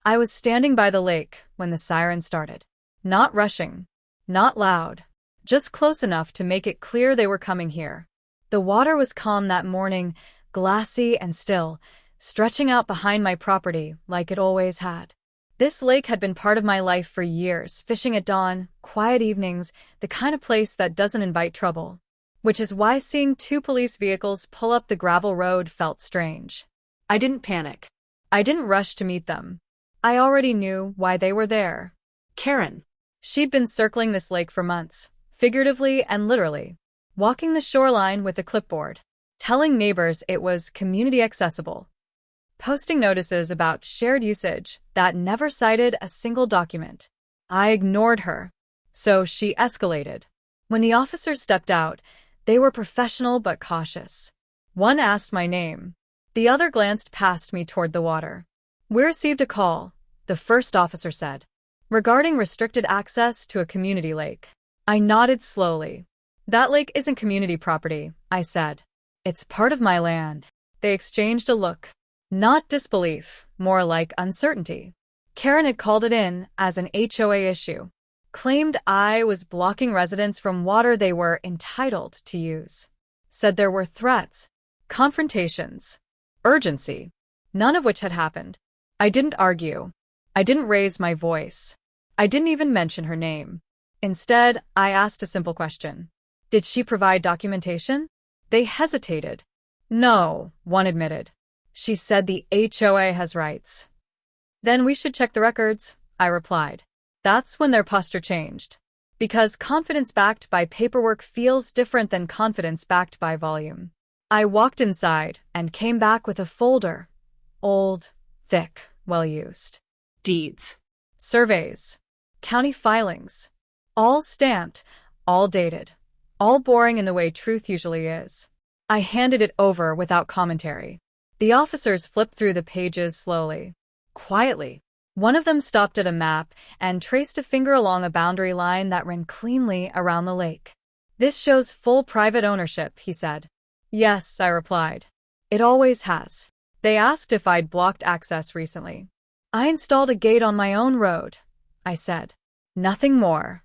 I was standing by the lake when the siren started. Not rushing, not loud, just close enough to make it clear they were coming here. The water was calm that morning, glassy and still, stretching out behind my property like it always had. This lake had been part of my life for years, fishing at dawn, quiet evenings, the kind of place that doesn't invite trouble. Which is why seeing two police vehicles pull up the gravel road felt strange. I didn't panic. I didn't rush to meet them. I already knew why they were there. Karen. She'd been circling this lake for months, figuratively and literally, walking the shoreline with a clipboard, telling neighbors it was community accessible, posting notices about shared usage that never cited a single document. I ignored her, so she escalated. When the officers stepped out, they were professional but cautious. One asked my name. The other glanced past me toward the water. "We received a call," the first officer said, "regarding restricted access to a community lake." I nodded slowly. "That lake isn't community property," I said. "It's part of my land." They exchanged a look. Not disbelief, more like uncertainty. Karen had called it in as an HOA issue. Claimed I was blocking residents from water they were entitled to use. Said there were threats, confrontations, urgency, none of which had happened. I didn't argue. I didn't raise my voice. I didn't even mention her name. Instead, I asked a simple question. Did she provide documentation? They hesitated. "No," one admitted. "She said the HOA has rights." "Then we should check the records," I replied. That's when their posture changed. Because confidence backed by paperwork feels different than confidence backed by volume. I walked inside and came back with a folder. Old, thick, well-used. Deeds. Surveys. County filings. All stamped, all dated. All boring in the way truth usually is. I handed it over without commentary. The officers flipped through the pages slowly. Quietly. One of them stopped at a map and traced a finger along a boundary line that ran cleanly around the lake. "This shows full private ownership," he said. "Yes," I replied. "It always has." They asked if I'd blocked access recently. "I installed a gate on my own road," I said. Nothing more.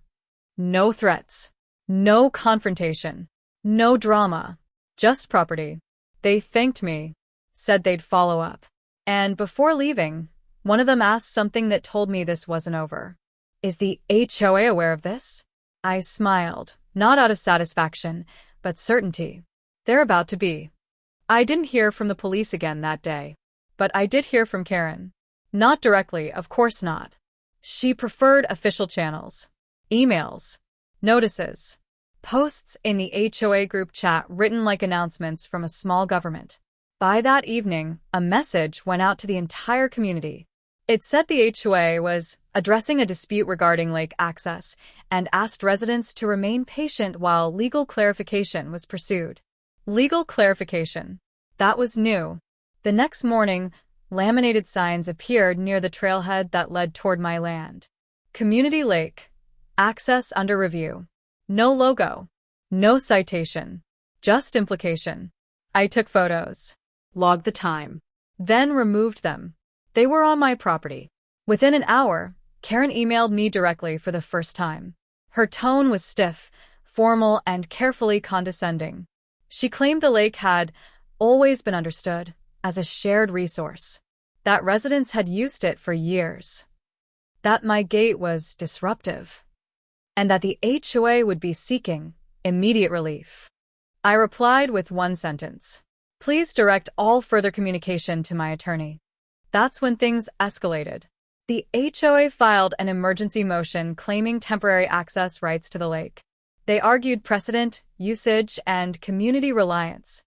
No threats. No confrontation. No drama. Just property. They thanked me, said they'd follow up. And before leaving, one of them asked something that told me this wasn't over. "Is the HOA aware of this?" I smiled, not out of satisfaction, but certainty. They're about to be. I didn't hear from the police again that day. But I did hear from Karen. Not directly, of course not. She preferred official channels. Emails. Notices. Posts in the HOA group chat written like announcements from a small government. By that evening, a message went out to the entire community. It said the HOA was addressing a dispute regarding lake access and asked residents to remain patient while legal clarification was pursued. Legal clarification. That was new. The next morning, laminated signs appeared near the trailhead that led toward my land. Community Lake. Access under review. No logo. No citation. Just implication. I took photos. Logged the time. Then removed them. They were on my property. Within an hour, Karen emailed me directly for the first time. Her tone was stiff, formal, and carefully condescending. She claimed the lake had always been understood as a shared resource, that residents had used it for years, that my gate was disruptive, and that the HOA would be seeking immediate relief. I replied with one sentence. "Please direct all further communication to my attorney." That's when things escalated. The HOA filed an emergency motion claiming temporary access rights to the lake. They argued precedent, usage, and community reliance.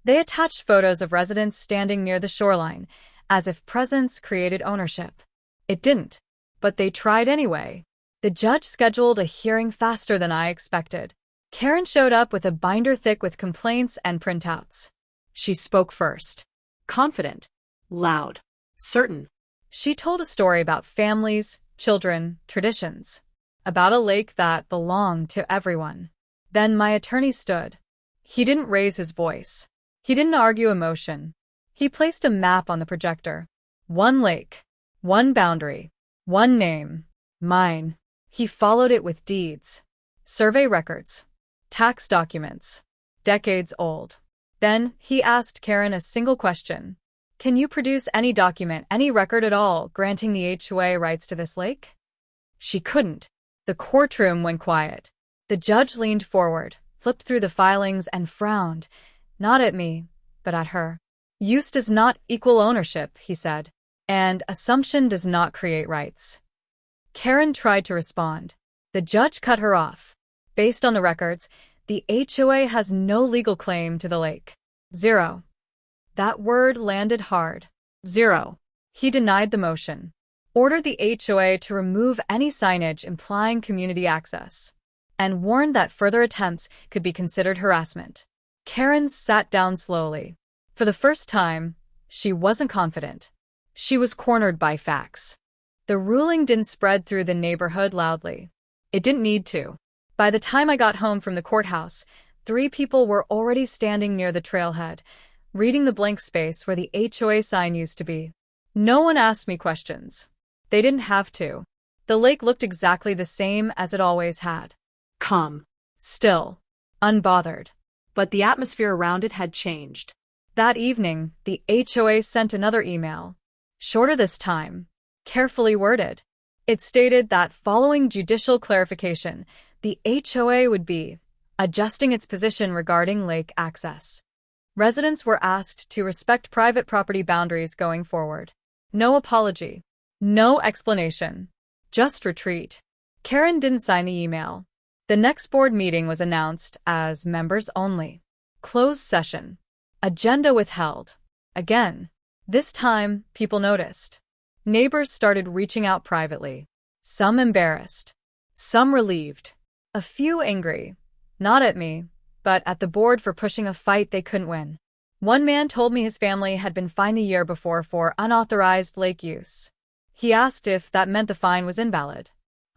They attached photos of residents standing near the shoreline, as if presence created ownership. It didn't, but they tried anyway. The judge scheduled a hearing faster than I expected. Karen showed up with a binder thick with complaints and printouts. She spoke first. Confident. Loud. Certain. She told a story about families, children, traditions. About a lake that belonged to everyone. Then my attorney stood. He didn't raise his voice. He didn't argue emotion. He placed a map on the projector. One lake. One boundary. One name. Mine. He followed it with deeds. Survey records. Tax documents. Decades old. Then he asked Karen a single question. Can you produce any document, any record at all, granting the HOA rights to this lake? She couldn't. The courtroom went quiet. The judge leaned forward, flipped through the filings, and frowned. Not at me, but at her. Use does not equal ownership, he said. And assumption does not create rights. Karen tried to respond. The judge cut her off. Based on the records, the HOA has no legal claim to the lake. 0. That word landed hard. 0. He denied the motion. Ordered the HOA to remove any signage implying community access, and warned that further attempts could be considered harassment. Karen sat down slowly. For the first time, she wasn't confident. She was cornered by facts. The ruling didn't spread through the neighborhood loudly. It didn't need to. By the time I got home from the courthouse, 3 people were already standing near the trailhead, reading the blank space where the HOA sign used to be. No one asked me questions. They didn't have to. The lake looked exactly the same as it always had. Calm. Still. Unbothered. But the atmosphere around it had changed. That evening, the HOA sent another email. Shorter this time. Carefully worded. It stated that following judicial clarification, the HOA would be adjusting its position regarding lake access. Residents were asked to respect private property boundaries going forward. No apology. No explanation. Just retreat. Karen didn't sign the email. The next board meeting was announced as members only. Closed session. Agenda withheld. Again. This time, people noticed. Neighbors started reaching out privately. Some embarrassed. Some relieved. A few angry. Not at me, but at the board for pushing a fight they couldn't win. One man told me his family had been fined the year before for unauthorized lake use. He asked if that meant the fine was invalid.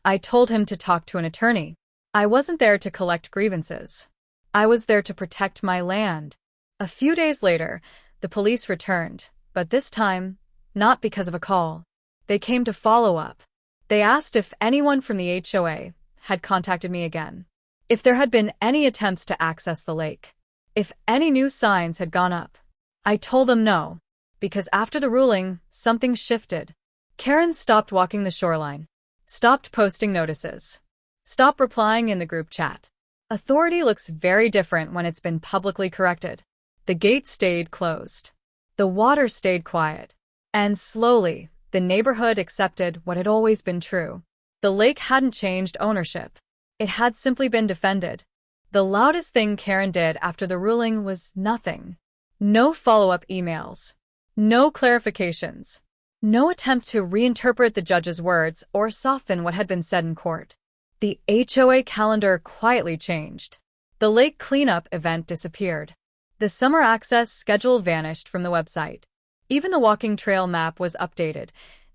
I told him to talk to an attorney. I wasn't there to collect grievances. I was there to protect my land. A few days later, the police returned, but this time, not because of a call. They came to follow up. They asked if anyone from the HOA had contacted me again. If there had been any attempts to access the lake. If any new signs had gone up. I told them no, because after the ruling, something shifted. Karen stopped walking the shoreline. Stopped posting notices. Stopped replying in the group chat. Authority looks very different when it's been publicly corrected. The gate stayed closed. The water stayed quiet. And slowly, the neighborhood accepted what had always been true. The lake hadn't changed ownership. It had simply been defended. The loudest thing Karen did after the ruling was nothing. No follow-up emails. No clarifications. No attempt to reinterpret the judge's words or soften what had been said in court. The HOA calendar quietly changed. The lake cleanup event disappeared. The summer access schedule vanished from the website. Even the walking trail map was updated,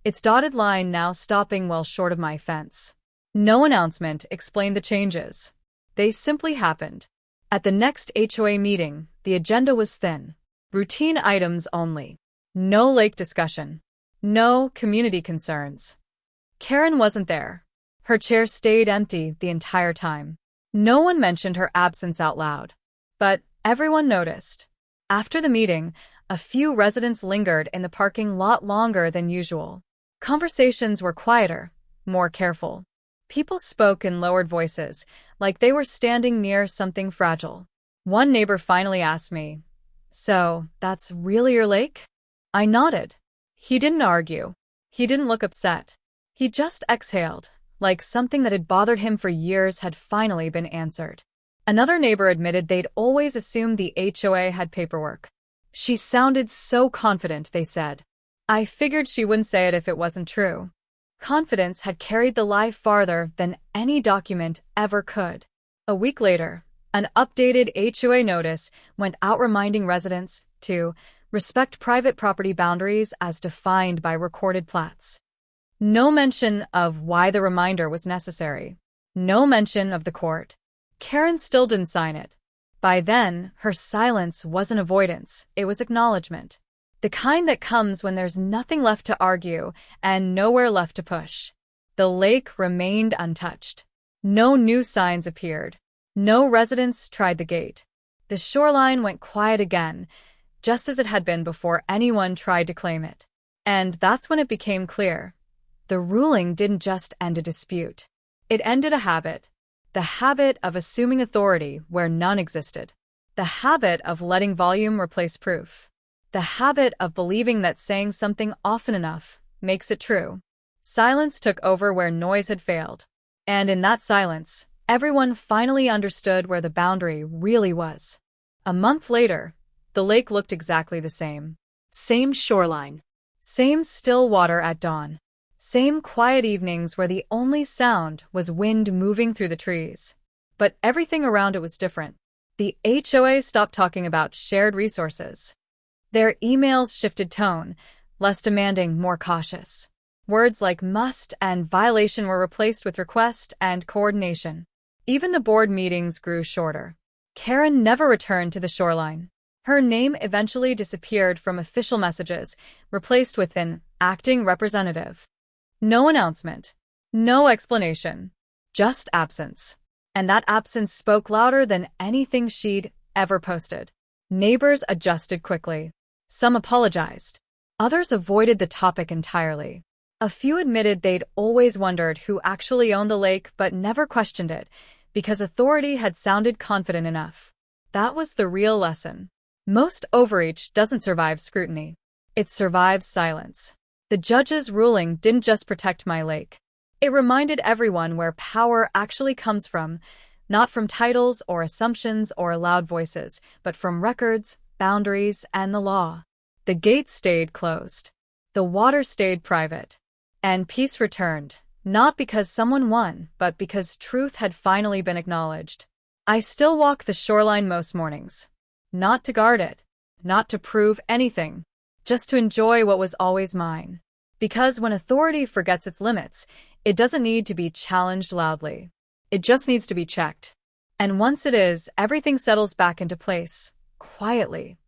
its dotted line now stopping well short of my fence. No announcement explained the changes. They simply happened. At the next HOA meeting, the agenda was thin. Routine items only. No lake discussion. No community concerns. Karen wasn't there. Her chair stayed empty the entire time. No one mentioned her absence out loud. But everyone noticed. After the meeting, a few residents lingered in the parking lot longer than usual. Conversations were quieter, more careful. People spoke in lowered voices, like they were standing near something fragile. One neighbor finally asked me, "So, that's really your lake?" I nodded. He didn't argue. He didn't look upset. He just exhaled, like something that had bothered him for years had finally been answered. Another neighbor admitted they'd always assumed the HOA had paperwork. She sounded so confident, they said. I figured she wouldn't say it if it wasn't true. Confidence had carried the lie farther than any document ever could. A week later, an updated HOA notice went out reminding residents to respect private property boundaries as defined by recorded plats. No mention of why the reminder was necessary. No mention of the court. Karen still didn't sign it. By then, her silence wasn't avoidance, it was acknowledgement. The kind that comes when there's nothing left to argue and nowhere left to push. The lake remained untouched. No new signs appeared. No residents tried the gate. The shoreline went quiet again, just as it had been before anyone tried to claim it. And that's when it became clear. The ruling didn't just end a dispute. It ended a habit. The habit of assuming authority where none existed. The habit of letting volume replace proof. The habit of believing that saying something often enough makes it true. Silence took over where noise had failed. And in that silence, everyone finally understood where the boundary really was. A month later, the lake looked exactly the same. Same shoreline. Same still water at dawn. Same quiet evenings where the only sound was wind moving through the trees. But everything around it was different. The HOA stopped talking about shared resources. Their emails shifted tone, less demanding, more cautious. Words like must and violation were replaced with request and coordination. Even the board meetings grew shorter. Karen never returned to the shoreline. Her name eventually disappeared from official messages, replaced with an acting representative. No announcement. No explanation. Just absence. And that absence spoke louder than anything she'd ever posted. Neighbors adjusted quickly. Some apologized. Others avoided the topic entirely. A few admitted they'd always wondered who actually owned the lake but never questioned it, because authority had sounded confident enough. That was the real lesson. Most overreach doesn't survive scrutiny. It survives silence. The judge's ruling didn't just protect my lake. It reminded everyone where power actually comes from, not from titles or assumptions or loud voices, but from records, boundaries, and the law. The gate stayed closed. The water stayed private. And peace returned, not because someone won, but because truth had finally been acknowledged. I still walk the shoreline most mornings. Not to guard it, not to prove anything, just to enjoy what was always mine. Because when authority forgets its limits, it doesn't need to be challenged loudly. It just needs to be checked. And once it is, everything settles back into place, quietly.